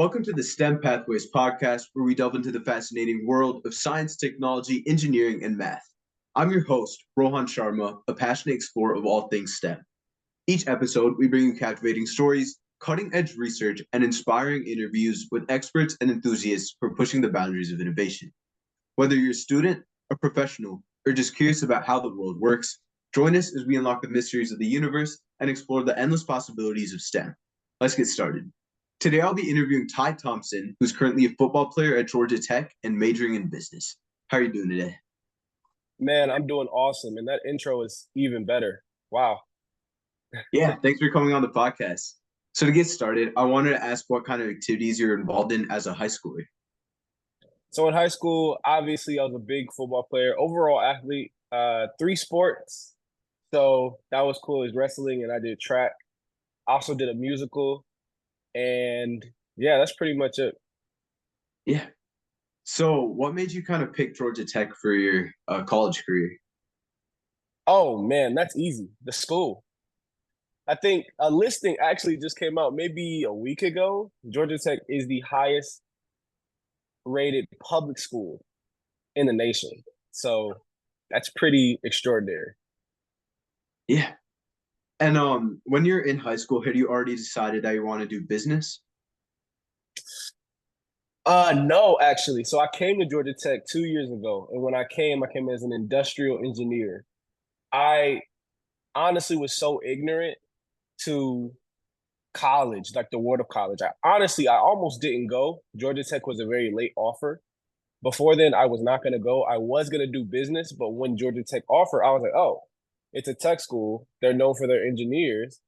Welcome to the STEM Pathways podcast, where we delve into the fascinating world of science, technology, engineering, and math. I'm your host, Rohan Sharma, a passionate explorer of all things STEM. Each episode, we bring you captivating stories, cutting-edge research, and inspiring interviews with experts and enthusiasts for pushing the boundaries of innovation. Whether you're a student, a professional, or just curious about how the world works, join us as we unlock the mysteries of the universe and explore the endless possibilities of STEM. Let's get started. Today, I'll be interviewing Ty Thompson, who's currently a football player at Georgia Tech and majoring in business. How are you doing today? Man, I'm doing awesome. And that intro is even better. Wow. Yeah, thanks for coming on the podcast. So to get started, I wanted to ask what kind of activities you're involved in as a high schooler. So in high school, obviously, I was a big football player, overall athlete, three sports. So that was cool. It was wrestling and I did track. I also did a musical. And yeah, that's pretty much it. Yeah. So what made you kind of pick Georgia Tech for your college career? Oh, man, that's easy. The school. I think a listing actually just came out maybe a week ago. Georgia Tech is the highest rated public school in the nation. So that's pretty extraordinary. Yeah. And when you're in high school, had you already decided that you want to do business? No, actually. So I came to Georgia Tech 2 years ago, and when I came as an industrial engineer. I honestly was so ignorant to college, like the word of college. I almost didn't go. Georgia Tech was a very late offer. Before then, I was not going to go. I was going to do business, but when Georgia Tech offered, I was like, oh, it's a tech school. They're known for their engineers.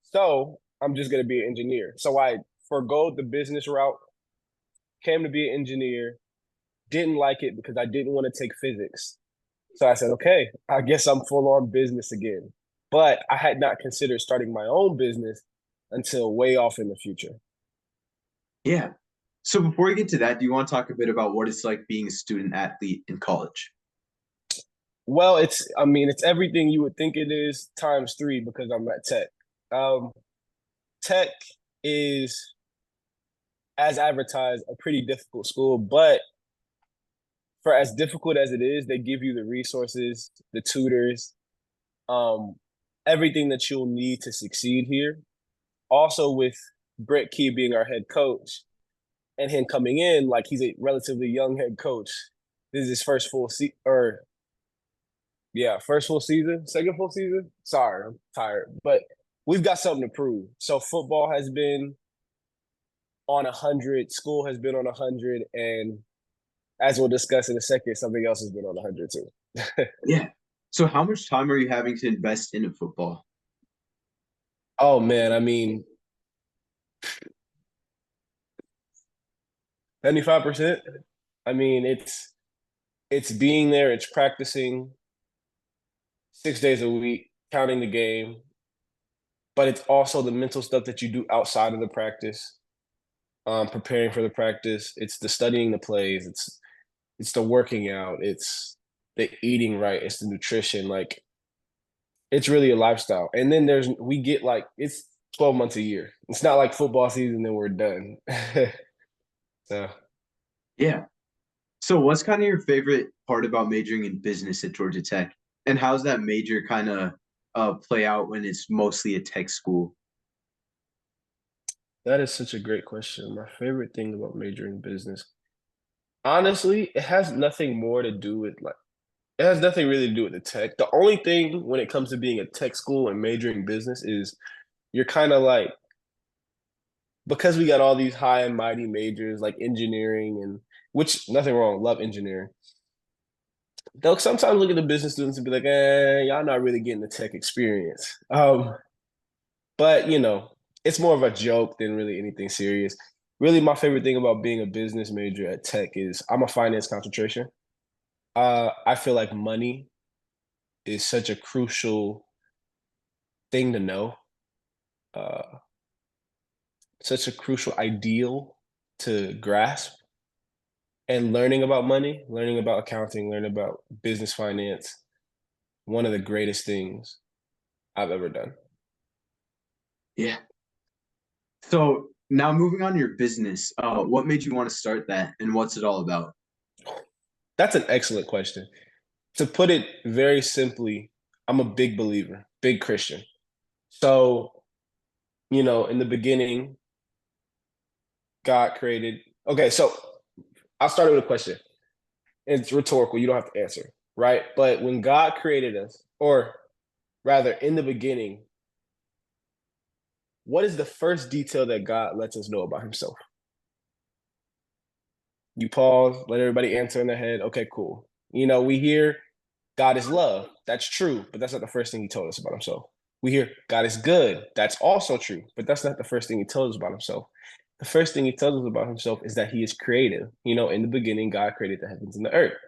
So I'm just going to be an engineer. So I forgoed the business route, came to be an engineer, didn't like it because I didn't want to take physics. So I said, okay, I guess I'm full on business again. But I had not considered starting my own business until way off in the future. Yeah. So before we get to that, do you want to talk a bit about what it's like being a student athlete in college? Well, it's everything you would think it is times three because I'm at Tech. Um, Tech is, as advertised, a pretty difficult school, but for as difficult as it is, they give you the resources, the tutors, um, everything that you'll need to succeed here. Also, with Brett Key being our head coach and him coming in, like he's a relatively young head coach. This is his first full season, or yeah, first full season, second full season. Sorry, I'm tired, but we've got something to prove. So football has been on 100, school has been on 100, and as we'll discuss in a second, something else has been on 100 too. Yeah. So how much time are you having to invest into football? Oh man, I mean, 75%. I mean, it's being there, it's practicing 6 days a week, counting the game, but it's also the mental stuff that you do outside of the practice, preparing for the practice. It's the studying the plays. It's the working out. It's the eating right. It's the nutrition. Like it's really a lifestyle. And then we get like it's 12 months a year. It's not like football season, then we're done. So Yeah. So what's kind of your favorite part about majoring in business at Georgia Tech? And how's that major kind of play out when it's mostly a tech school? that is such a great question. My favorite thing about majoring in business, honestly, it has nothing more to do with like it has nothing really to do with the tech. The only thing when it comes to being a tech school and majoring business is you're kind of like because we got all these high and mighty majors like engineering and which nothing wrong, love engineering. They'll sometimes look at the business students and be like, y'all not really getting the tech experience. But it's more of a joke than really anything serious. Really, my favorite thing about being a business major at Tech is I'm a finance concentration. I feel like money is such a crucial thing to know, uh, such a crucial ideal to grasp. And learning about money, learning about accounting, learning about business finance, one of the greatest things I've ever done. Yeah. So Now moving on to your business, what made you want to start that, and what's it all about? That's an excellent question. To put it very simply, I'm a big believer, big Christian. So, in the beginning, God created. Okay, so I'll start with a question. It's rhetorical. You don't have to answer, right? But when God created us, or rather, in the beginning, what is the first detail that God lets us know about himself? You pause, let everybody answer in their head. Okay, cool. We hear God is love. That's true, but that's not the first thing he told us about himself. We hear God is good. That's also true, but that's not the first thing he told us about himself. The first thing he tells us about himself is that he is creative. In the beginning, God created the heavens and the earth.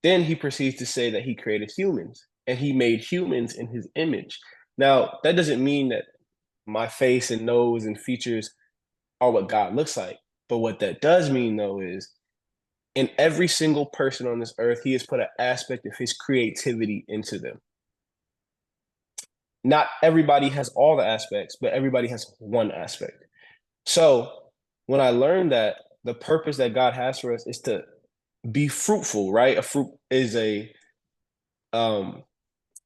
Then he proceeds to say that he created humans and he made humans in his image. Now, that doesn't mean that my face and nose and features are what God looks like. But what that does mean, though, is in every single person on this earth, he has put an aspect of his creativity into them. Not everybody has all the aspects, but everybody has one aspect. So when I learned that the purpose that God has for us is to be fruitful, right? A fruit is a um,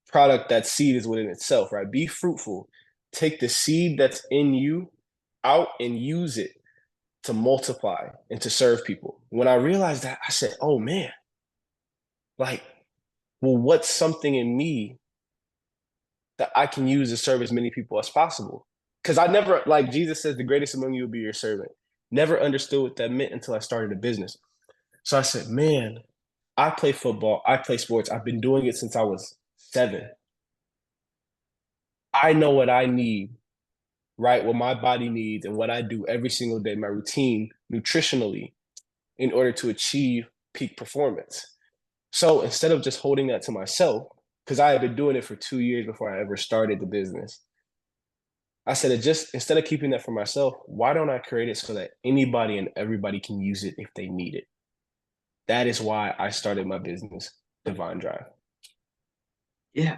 product that seed is within itself, right? Be fruitful. Take the seed that's in you out and use it to multiply and to serve people. When I realized that, I said, oh man, like, well, what's something in me that I can use to serve as many people as possible? Because I never, like Jesus says, the greatest among you will be your servant. Never understood what that meant until I started a business. So I said, man, I play football, I play sports. I've been doing it since I was 7. I know what I need, right? What my body needs and what I do every single day, my routine nutritionally in order to achieve peak performance. So instead of just holding that to myself, because I had been doing it for 2 years before I ever started the business, I said, just instead of keeping that for myself, why don't I create it so that anybody and everybody can use it if they need it? That is why I started my business, DivineDrive. Yeah.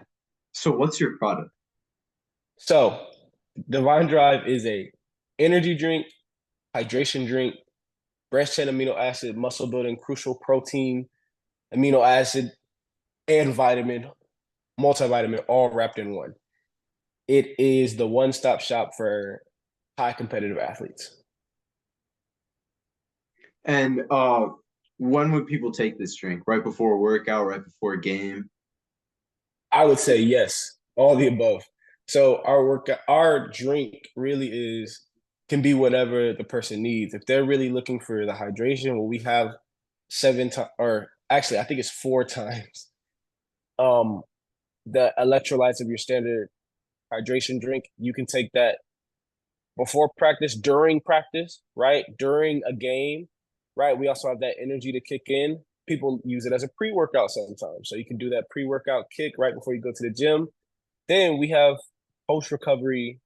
So what's your product? So DivineDrive is a energy drink, hydration drink, branched chain amino acid, muscle building, crucial protein, amino acid, and vitamin, multivitamin, all wrapped in one. It is the one-stop shop for high competitive athletes. And when would people take this drink? Right before a workout, right before a game? I would say yes, all the above. So our drink really can be whatever the person needs. If they're really looking for the hydration, well, we have 7 times, or actually, I think it's 4 times um the electrolytes of your standard hydration drink. You can take that before practice, during practice, right? During a game, right? We also have that energy to kick in. People use it as a pre-workout sometimes. So you can do that pre-workout kick right before you go to the gym. Then we have post-recovery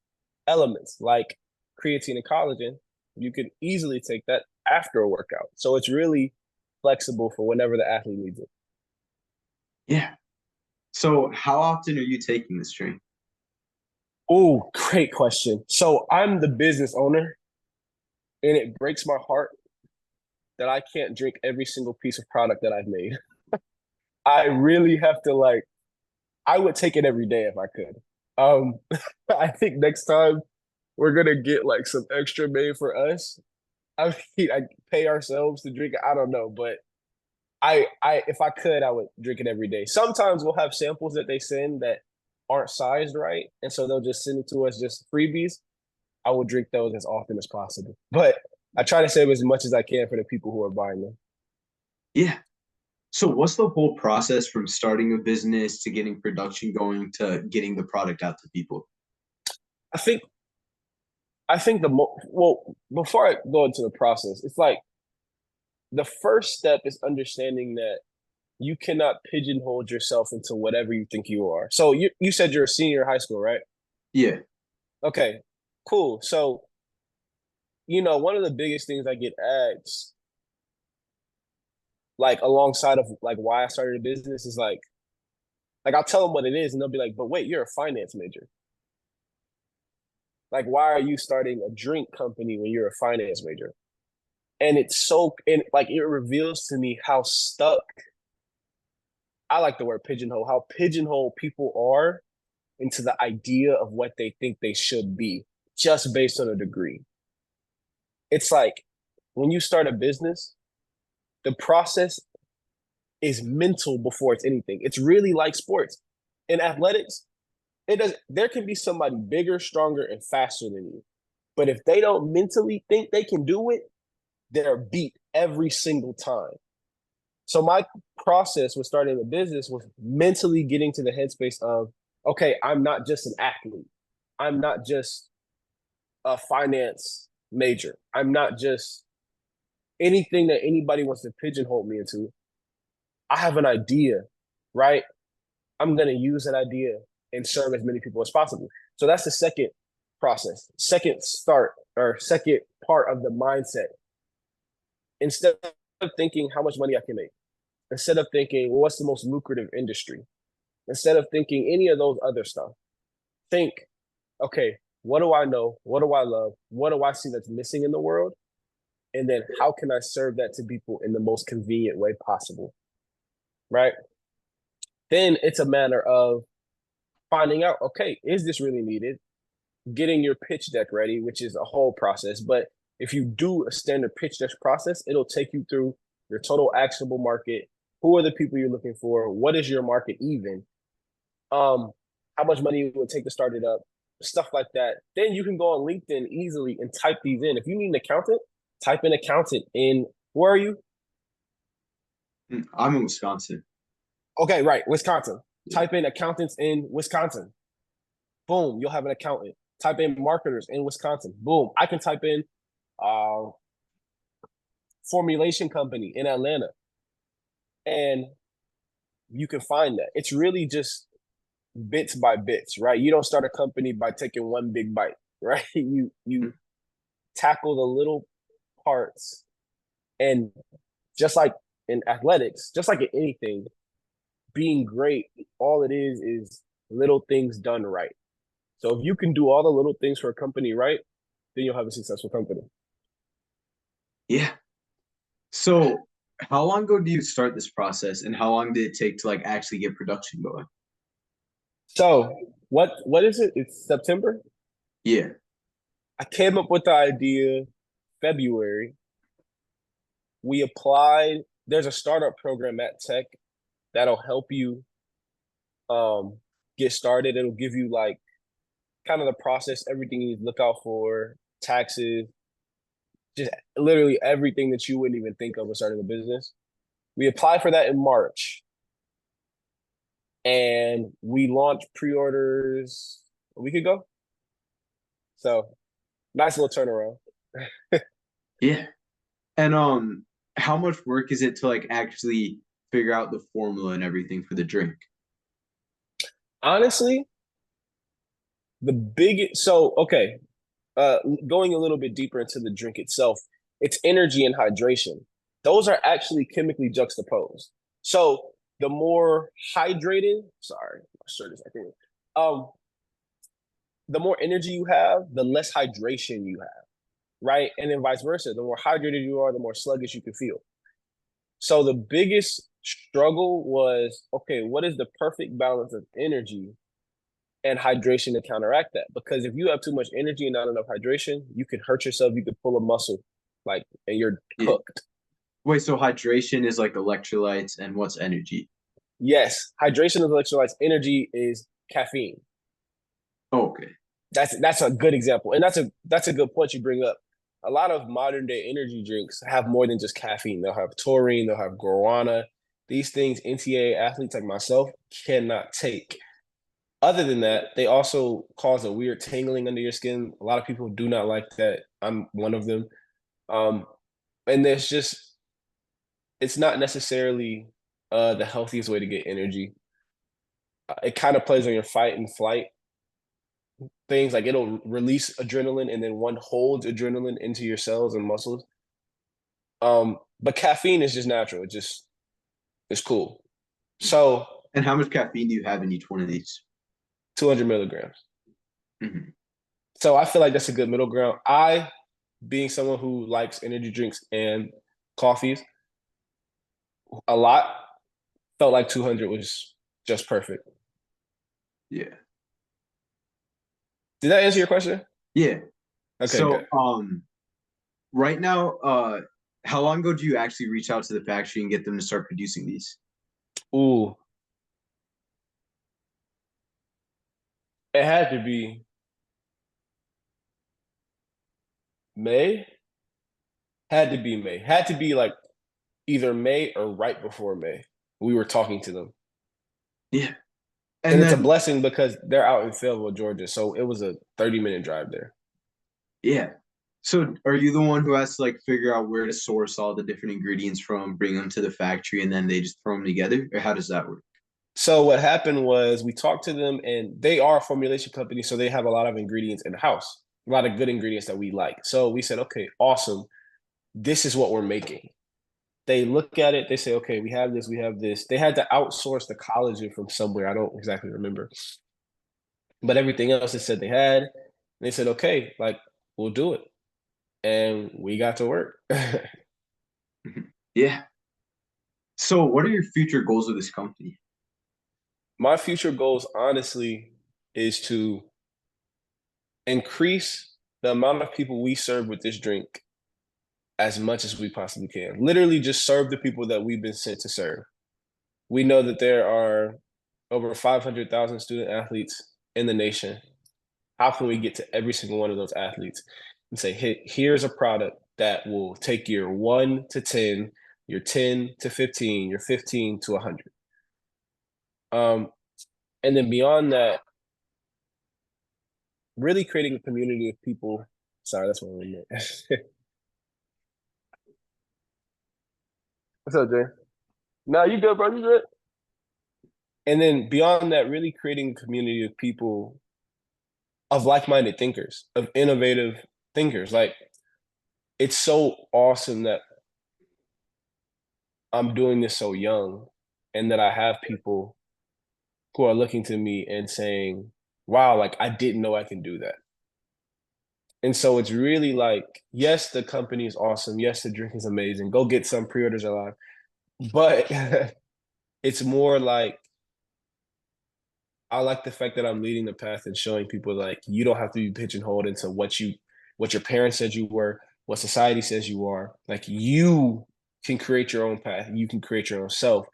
elements like creatine and collagen. You can easily take that after a workout. So it's really flexible for whenever the athlete needs it. Yeah. So how often are you taking this drink? Oh, great question. So I'm the business owner, and it breaks my heart that I can't drink every single piece of product that I've made. I really have to I would take it every day if I could. Um I think next time we're gonna get like some extra made for us. I mean, I pay ourselves to drink it. I don't know, but I if I could, I would drink it every day. Sometimes we'll have samples that they send that aren't sized right, and so they'll just send it to us just freebies. I will drink those as often as possible, but I try to save as much as I can for the people who are buying them. Yeah. So what's the whole process from starting a business to getting production going to getting the product out to people? I think well, before I go into the process, it's like the first step is understanding that you cannot pigeonhole yourself into whatever you think you are. So you said you're a senior in high school, right? Yeah. Okay, cool. So one of the biggest things I get asked, like alongside of like why I started a business, is like I'll tell them what it is, and they'll be like, "But wait, you're a finance major." Like, why are you starting a drink company when you're a finance major? And it reveals to me how stuck, I like the word pigeonhole, how pigeonhole people are into the idea of what they think they should be just based on a degree. It's like when you start a business, the process is mental before it's anything. It's really like sports. In athletics, there can be somebody bigger, stronger, and faster than you. But if they don't mentally think they can do it, they're beat every single time. So my process with starting a business was mentally getting to the headspace of, okay, I'm not just an athlete. I'm not just a finance major. I'm not just anything that anybody wants to pigeonhole me into. I have an idea, right? I'm going to use that idea and serve as many people as possible. So that's the second process, second part of the mindset. Instead of thinking how much money I can make, instead of thinking, well, what's the most lucrative industry, instead of thinking any of those other stuff, think, okay, what do I know? What do I love? What do I see that's missing in the world? And then how can I serve that to people in the most convenient way possible? Right? Then it's a matter of finding out, okay, is this really needed? Getting your pitch deck ready, which is a whole process. But if you do a standard pitch deck process, it'll take you through your total actionable market. Who are the people you're looking for? What is your market even? How much money it would take to start it up? Stuff like that. Then you can go on LinkedIn easily and type these in. If you need an accountant, type in accountant in, where are you? I'm in Wisconsin. Okay, right, Wisconsin. Yeah. Type in accountants in Wisconsin. Boom, you'll have an accountant. Type in marketers in Wisconsin. Boom. I can type in formulation company in Atlanta. And you can find that. It's really just bits by bits, right? You don't start a company by taking one big bite, right? You tackle the little parts. And just like in athletics, just like in anything, being great, all it is little things done right. So if you can do all the little things for a company right, then you'll have a successful company. Yeah. So how long ago do you start this process, and how long did it take to like actually get production going? So what is it? It's September? Yeah. I came up with the idea February. We applied. There's a startup program at Tech that'll help you get started. It'll give you like kind of the process, everything you need to look out for, taxes, just literally everything that you wouldn't even think of when starting a business. We applied for that in March. And we launched pre-orders a week ago. So nice little turnaround. Yeah. And how much work is it to like actually figure out the formula and everything for the drink? Honestly, going a little bit deeper into the drink itself, it's energy and hydration. Those are actually chemically juxtaposed. So the more hydrated, sorry, my shirt is acting. The more energy you have, the less hydration you have, right? And then vice versa. The more hydrated you are, the more sluggish you can feel. So the biggest struggle was, okay, what is the perfect balance of energy and hydration to counteract that? Because if you have too much energy and not enough hydration, you can hurt yourself. You could pull a muscle, like, and you're cooked. Wait, so hydration is like electrolytes, and what's energy? Yes, hydration is electrolytes. Energy is caffeine. Oh, okay. That's a good example, and that's a good point you bring up. A lot of modern day energy drinks have more than just caffeine. They'll have taurine, they'll have guarana. These things NCAA athletes like myself cannot take. Other than that, they also cause a weird tingling under your skin. A lot of people do not like that. I'm one of them. And it's not necessarily the healthiest way to get energy. It kind of plays on your fight and flight things. Like it'll release adrenaline, and then one holds adrenaline into your cells and muscles. But caffeine is just natural. It's cool. So, and how much caffeine do you have in each one of these? 200 milligrams. Mm-hmm. So I feel like that's a good middle ground. Being someone who likes energy drinks and coffees a lot, felt like 200 was just perfect. Yeah. Did that answer your question? Yeah. Okay, So good. right now, how long ago do you actually reach out to the factory and get them to start producing these? Ooh, it had to be May. Had to be May. Had to be like either May or right before May. We were talking to them. Yeah. And And it's a then blessing because they're out in Fayetteville, Georgia. So it was a 30-minute drive there. yeah. So are you the one who has to like figure out where to source all the different ingredients from, bring them to the factory, and then they just throw them together? Or how does that work? So what happened was we talked to them and they are a formulation company. So they have a lot of ingredients in house, a lot of good ingredients that we like. So we said, okay, awesome. This is what we're making. They look at it, they say, okay, we have this, we have this. They had to outsource the collagen from somewhere. I don't exactly remember. But everything else they said they had. They said, okay, like we'll do it. And we got to work. Yeah. So what are your future goals with this company? My future goals, honestly, is to increase the amount of people we serve with this drink as much as we possibly can. Literally just serve the people that we've been sent to serve. We know that there are over 500,000 student athletes in the nation. How can we get to every single one of those athletes and say, hey, here's a product that will take your 1 to 10, your 10 to 15, your 15 to 100. And then beyond that, really creating a community of people. Sorry, that's what I meant. What's up, Jay? No, you good, bro. You good. And then beyond that, really creating a community of people, of like-minded thinkers, of innovative thinkers. Like it's so awesome that I'm doing this so young and that I have people who are looking to me and saying, wow, like I didn't know I can do that. And so it's really like, yes, the company is awesome. Yes, the drink is amazing. Go get some, pre-orders are live. But it's more like I like the fact that I'm leading the path and showing people like you don't have to be pigeonholed into what your parents said you were, what society says you are. Like you can create your own path, you can create your own self,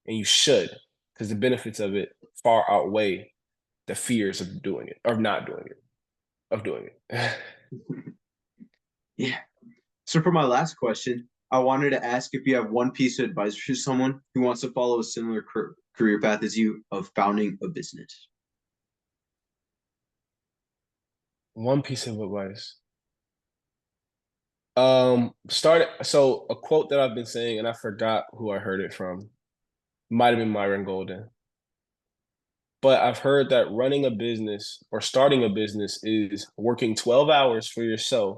and you should, because the benefits of it far outweigh the fears of doing it, of not doing it, of doing it. Yeah. So for my last question, I wanted to ask if you have one piece of advice for someone who wants to follow a similar career path as you of founding a business. One piece of advice. So a quote that I've been saying, and I forgot who I heard it from. Might have been Myron Golden. But I've heard that running a business or starting a business is working 12 hours for yourself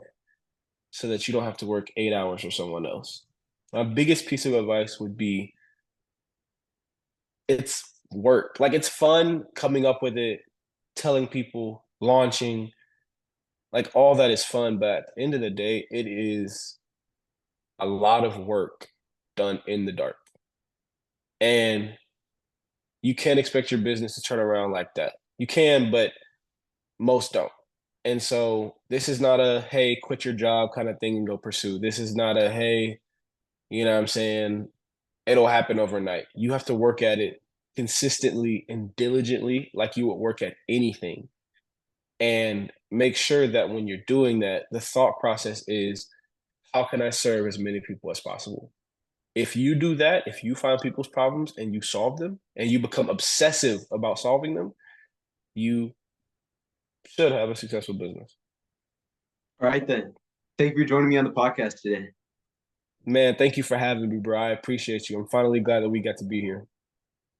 so that you don't have to work 8 hours for someone else. My biggest piece of advice would be it's work. Like it's fun coming up with it, telling people, launching, like all that is fun. But at the end of the day, it is a lot of work done in the dark. And you can't expect your business to turn around like that. You can, but most don't. And so this is not a hey, quit your job kind of thing and go pursue. This is not a hey, you know what I'm saying, it'll happen overnight. You have to work at it consistently and diligently like you would work at anything. And make sure that when you're doing that, the thought process is how can I serve as many people as possible? If you do that, if you find people's problems and you solve them and you become obsessive about solving them, you should have a successful business. All right then. Thank you for joining me on the podcast today. Man, thank you for having me, bro. I appreciate you. I'm finally glad that we got to be here.